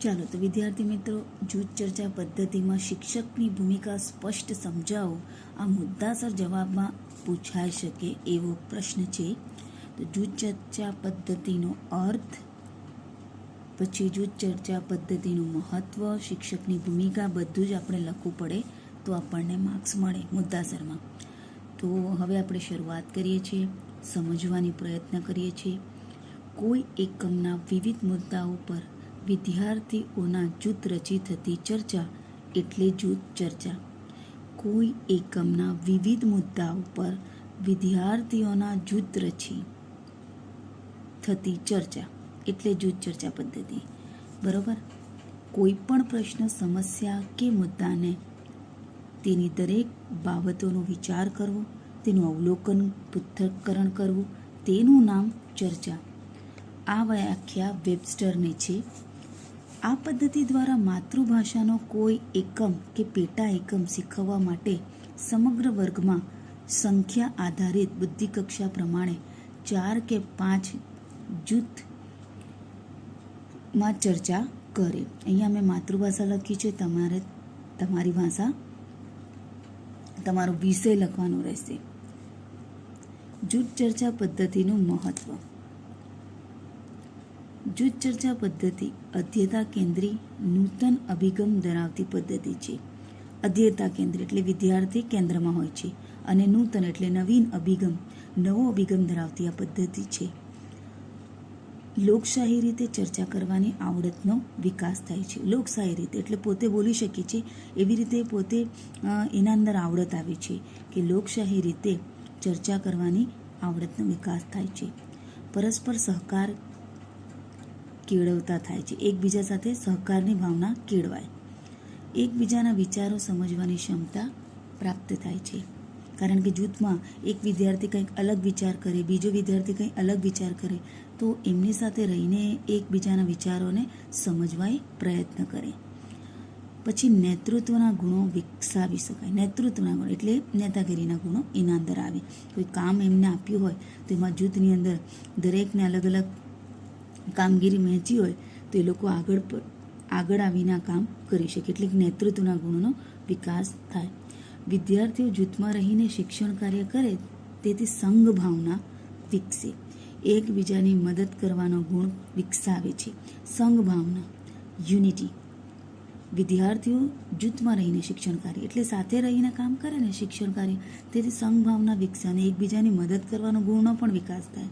ચાલો તો વિદ્યાર્થી મિત્રો, જૂથ ચર્ચા પદ્ધતિમાં શિક્ષકની ભૂમિકા સ્પષ્ટ સમજાવો આ મુદ્દાસર જવાબમાં પૂછાઈ શકે એવો પ્રશ્ન છે. તો જૂથ ચર્ચા પદ્ધતિનો અર્થ, પછી જૂથ ચર્ચા પદ્ધતિનું મહત્ત્વ, શિક્ષકની ભૂમિકા, બધું જ આપણે લખવું પડે તો આપણને માર્ક્સ મળે મુદ્દાસરમાં. તો હવે આપણે શરૂઆત કરીએ છીએ, સમજવાની પ્રયત્ન કરીએ છીએ. કોઈ એકમના વિવિધ મુદ્દાઓ પર વિદ્યાર્થીઓના જૂથ રચી થતી ચર્ચા એટલે જૂથ ચર્ચા. કોઈ એકમના વિવિધ મુદ્દાઓ પર વિદ્યાર્થીઓના જૂથ રચી થતી ચર્ચા એટલે જૂથ ચર્ચા પદ્ધતિ. બરોબર. કોઈ પણ પ્રશ્ન, સમસ્યા કે મુદ્દાને તેની દરેક બાબતોનો વિચાર કરવો, તેનું અવલોકન, પૃથ્થકરણ કરવું, તેનું નામ ચર્ચા. આ વ્યાખ્યા વેબસ્ટરની છે. આ પદ્ધતિ દ્વારા માતૃભાષાનો કોઈ એકમ કે પેટા એકમ શીખવવા માટે સમગ્ર વર્ગમાં સંખ્યા આધારિત બુદ્ધિકક્ષા પ્રમાણે 4 કે 5 જૂથમાં ચર્ચા કરે. અહીંયા મેં માતૃભાષા લખી છે, તમારે તમારી ભાષા, તમારો વિષય લખવાનો રહેશે. જૂથ ચર્ચા પદ્ધતિનું મહત્વ. જૂથ ચર્ચા પદ્ધતિ અધ્યેતા કેન્દ્રી નૂતન અભિગમ ધરાવતી પદ્ધતિ છે. અધ્યેતા કેન્દ્ર એટલે વિદ્યાર્થી કેન્દ્રમાં હોય છે, અને નૂતન એટલે નવીન અભિગમ, નવો અભિગમ ધરાવતી આ પદ્ધતિ છે. લોકશાહી રીતે ચર્ચા કરવાની આવડતનો વિકાસ થાય છે. લોકશાહી રીતે એટલે પોતે બોલી શકે છે એવી રીતે પોતે એના અંદર આવડત આવે છે કે લોકશાહી રીતે ચર્ચા કરવાની આવડતનો વિકાસ થાય છે. પરસ્પર સહકાર કેળવતા થાય છે. એકબીજા સાથે સહકારની ભાવના કેળવાય. એકબીજાના વિચારો સમજવાની ક્ષમતા પ્રાપ્ત થાય છે. કારણ કે જૂથમાં એક વિદ્યાર્થી કંઈક અલગ વિચાર કરે, બીજો વિદ્યાર્થી કંઈક અલગ વિચાર કરે, તો એમની સાથે રહીને એકબીજાના વિચારોને સમજવા પ્રયત્ન કરે. પછી નેતૃત્વના ગુણો વિકસાવી શકાય. નેતૃત્વના ગુણો એટલે નેતાગીરીના ગુણો એના અંદર આવે. કોઈ કામ એમને આપ્યું હોય તો એમાં જૂથની અંદર દરેકને અલગ અલગ કામગીરી વહેંચી હોય તો એ લોકો આગળ આવીને કામ કરી શકે. એટલે નેતૃત્વના ગુણોનો વિકાસ થાય. વિદ્યાર્થીઓ જૂથમાં રહીને શિક્ષણ કાર્ય કરે તેથી સંઘ ભાવના વિકસે. એકબીજાની મદદ કરવાનો ગુણ વિકસાવે છે. સંઘ ભાવના, યુનિટી. વિદ્યાર્થીઓ જૂથમાં રહીને શિક્ષણ કાર્ય એટલે સાથે રહીને કામ કરે ને શિક્ષણ કાર્ય, તેથી સંઘ ભાવના વિકસે અને એકબીજાની મદદ કરવાનો ગુણનો પણ વિકાસ થાય.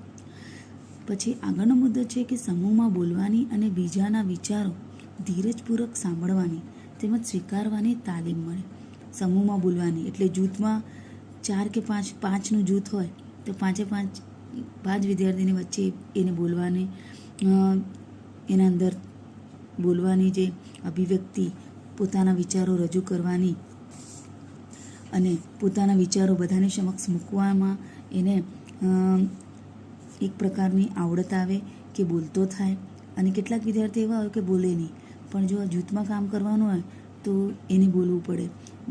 પછી આગળનો મુદ્દો છે કે સમૂહમાં બોલવાની અને બીજાના વિચારો ધીરજપૂર્વક સાંભળવાની તેમજ સ્વીકારવાની તાલીમ મળે. સમૂહમાં બોલવાની એટલે જૂથમાં 4 કે 5નું જૂથ હોય તો 5 વિદ્યાર્થીની વચ્ચે એને બોલવાની, એના અંદર બોલવાની જે અભિવ્યક્તિ, પોતાના વિચારો રજૂ કરવાની અને પોતાના વિચારો બધાની સમક્ષ મૂકવામાં એને એક પ્રકારની આવડત આવે કે બોલતો થાય. અને કેટલાક વિદ્યાર્થી એવા હોય કે બોલે નહીં, પણ જો જૂથમાં કામ કરવાનું હોય તો એને બોલવું પડે.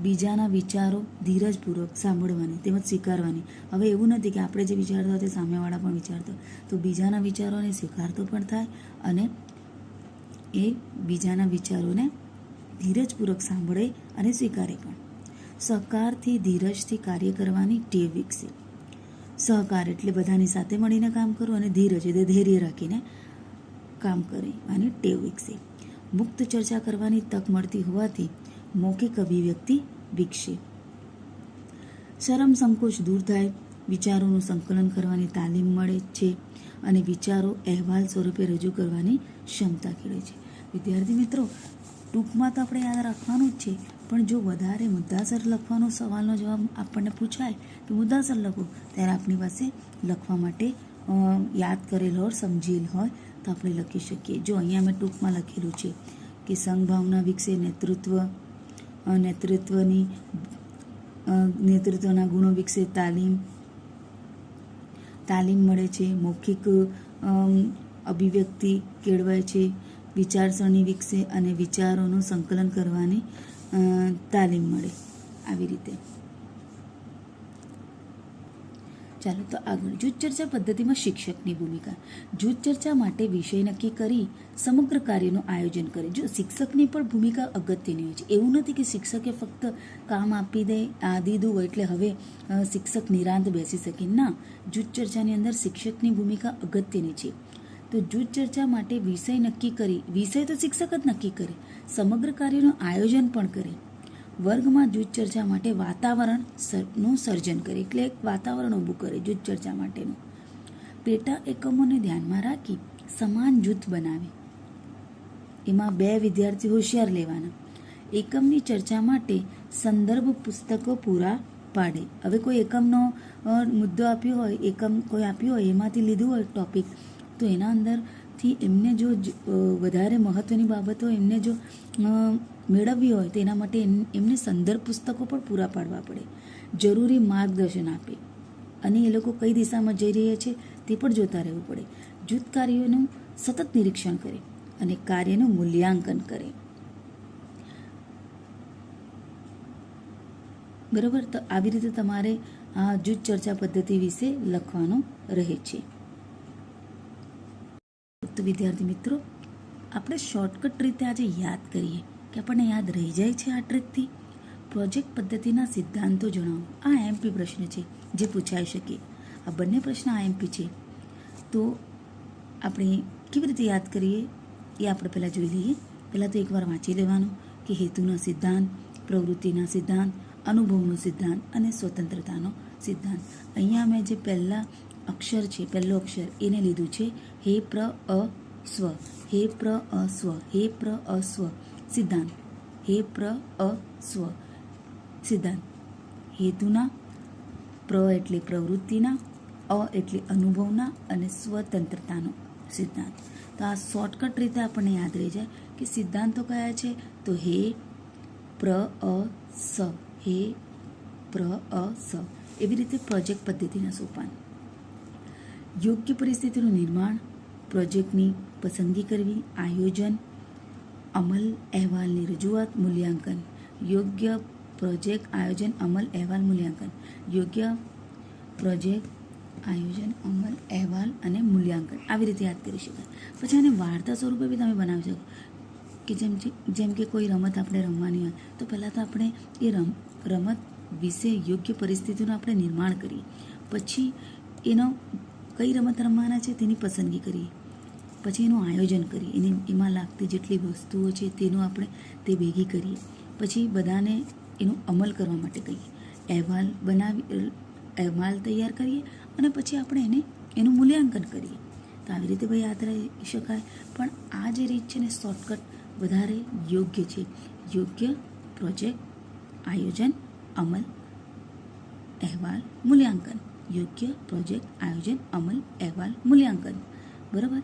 બીજાના વિચારો ધીરજપૂર્વક સાંભળવાની તેમજ સ્વીકારવાની. હવે એવું નથી કે આપણે જે વિચારતા હોય તે સામેવાળા પણ વિચારતો, તો બીજાના વિચારોને સ્વીકારતો પણ થાય અને એ બીજાના વિચારોને ધીરજપૂર્વક સાંભળે અને સ્વીકારે પણ. સહકારથી ધીરજથી કાર્ય કરવાની ટેવ વિકસે. સહકાર એટલે બધાની સાથે મળીને કામ કરવું અને ધીરજ એટલે ધૈર્ય રાખીને કામ કરે અને ટેવ વિકસે. મુક્ત ચર્ચા કરવાની તક મળતી હોવાથી મૌખિક અભિવ્યક્તિ વિકસે. શરમ સંકોચ દૂર થાય. વિચારોનું સંકલન કરવાની તાલીમ મળે છે અને વિચારો અહેવાલ સ્વરૂપે રજૂ કરવાની ક્ષમતા કેળવે છે. વિદ્યાર્થી મિત્રો, ટૂંકમાં તો આપણે યાદ રાખવાનું જ છે, પણ જો વધારે મુદ્દાસર લખવાનો સવાલનો જવાબ આપણને પૂછાય કે મુદ્દાસર લખો, ત્યારે આપણી પાસે લખવા માટે યાદ કરેલ હોય, સમજેલ હોય તો આપણે લખી શકીએ. જો અહીંયા મેં ટૂંકમાં લખેલું છે કે સંઘભાવના વિકસે, નેતૃત્વના ગુણો વિકસે, તાલીમ મળે છે, મૌખિક અભિવ્યક્તિ કેળવાય છે, વિચારસરણી વિકસે અને વિચારોનું સંકલન કરવાની તાલીમ મળે. આવી રીતે ચાલો તો આગળ જૂથ ચર્ચા પદ્ધતિમાં શિક્ષકની ભૂમિકા. જૂથ ચર્ચા માટે વિષય નક્કી કરી સમગ્ર કાર્યનું આયોજન કરે. જો શિક્ષકની પણ ભૂમિકા અગત્યની હોય છે. એવું નથી કે શિક્ષકે ફક્ત કામ આપી દે દીધું હોય એટલે હવે શિક્ષક નિરાંત બેસી શકે. ના, જૂથ ચર્ચાની અંદર શિક્ષકની ભૂમિકા અગત્યની છે. તો જૂથ ચર્ચા માટે વિષય નક્કી કરી, વિષય તો શિક્ષક જ નક્કી કરે, સમગ્ર કાર્યનું આયોજન પણ કરે. વર્ગમાં જૂથ ચર્ચા માટે વાતાવરણનું સર્જન કરે, એટલે એક વાતાવરણ ઊભું કરે જૂથ ચર્ચા માટેનું. પેટા એકમોને ધ્યાનમાં રાખી સમાન જૂથ બનાવે. એમાં 2 વિદ્યાર્થી હોશિયાર લેવાના. એકમની ચર્ચા માટે સંદર્ભ પુસ્તકો પૂરા પાડે. હવે કોઈ એકમનો મુદ્દો આપ્યો હોય, એકમ કોઈ આપ્યો હોય, એમાંથી લીધું હોય ટોપિક, તો એના અંદરથી એમને જો વધારે મહત્ત્વની બાબતો એમને જો મેળવવી હોય તો એના માટે એમને સંદર્ભ પુસ્તકો પણ પૂરા પાડવા પડે. જરૂરી માર્ગદર્શન આપે અને એ લોકો કઈ દિશામાં જઈ રહ્યા છે તે પણ જોતા રહેવું પડે. જૂથ કાર્યોનું સતત નિરીક્ષણ કરે અને કાર્યનું મૂલ્યાંકન કરે. બરાબર, તો આવી રીતે તમારે આ જૂથ ચર્ચા પદ્ધતિ વિશે લખવાનું રહે છે. તો વિદ્યાર્થી મિત્રો, આપણે શોર્ટકટ રીતે આજે યાદ કરીએ કે આપણને યાદ રહી જાય છે આ ટ્રીકથી. પ્રોજેક્ટ પદ્ધતિના સિદ્ધાંતો જણાવો. આ આઈએમપી પ્રશ્ન છે જે પૂછાઈ શકે. આ બંને પ્રશ્ન આઈએમપી છે. તો આપણે કેવી રીતે યાદ કરીએ એ આપણે પહેલાં જોઈ લઈએ. પહેલાં તો એકવાર વાંચી લેવાનું કે હેતુનો સિદ્ધાંત, પ્રવૃત્તિના સિદ્ધાંત, અનુભવનો સિદ્ધાંત અને સ્વતંત્રતાનો સિદ્ધાંત. અહીંયા મેં જે પહેલા અક્ષર છે, પહેલો અક્ષર એને લીધું છે હે પ્ર અ સ્વ, હે પ્ર અ સ્વ, હે પ્ર અ સ્વ સિદ્ધાંત, હે પ્ર અ સ્વ સિદ્ધાંત. હેતુના, પ્ર એટલે પ્રવૃત્તિના, અ એટલે અનુભવના અને સ્વતંત્રતાનો સિદ્ધાંત. તો આ શોર્ટકટ રીતે આપણને યાદ રહી જાય કે સિદ્ધાંતો કયા છે, તો હે પ્ર અ સ, હે પ્ર અ સ. એવી રીતે પ્રોજેક્ટ પદ્ધતિના સોપાન. યોગ્ય પરિસ્થિતિનું નિર્માણ, પ્રોજેક્ટની પસંદગી કરવી, આયોજન, અમલ, અહેવાલની રજૂઆત, મૂલ્યાંકન. યોગ્ય પ્રોજેક્ટ, આયોજન, અમલ, અહેવાલ, મૂલ્યાંકન. યોગ્ય પ્રોજેક્ટ, આયોજન, અમલ, અહેવાલ અને મૂલ્યાંકન. આવી રીતે યાદ કરી શકાય. પછી આને વાર્તા સ્વરૂપે બી તમે બનાવી શકો કે જેમ કે કોઈ રમત આપણે રમવાની હોય તો પહેલાં તો આપણે એ રમત વિશે યોગ્ય પરિસ્થિતિનું આપણે નિર્માણ કરીએ. પછી એનો કઈ રમત રમવાના છે તેની પસંદગી કરીએ. પછી એનું આયોજન કરીએ, એમાં લાગતી જેટલી વસ્તુઓ છે તેનું આપણે તે ભેગી કરીએ. પછી બધાને એનું અમલ કરવા માટે કહીએ, અહેવાલ તૈયાર કરીએ અને પછી આપણે એનું મૂલ્યાંકન કરીએ. તો આવી રીતે ભાઈ યાદ રહી શકાય. પણ આ જે રીત છે ને શોર્ટકટ વધારે યોગ્ય છે. યોગ્ય પ્રોજેક્ટ, આયોજન, અમલ, અહેવાલ, મૂલ્યાંકન. યોગ્ય પ્રોજેક્ટ, આયોજન, અમલ, અહેવાલ, મૂલ્યાંકન. બરાબર.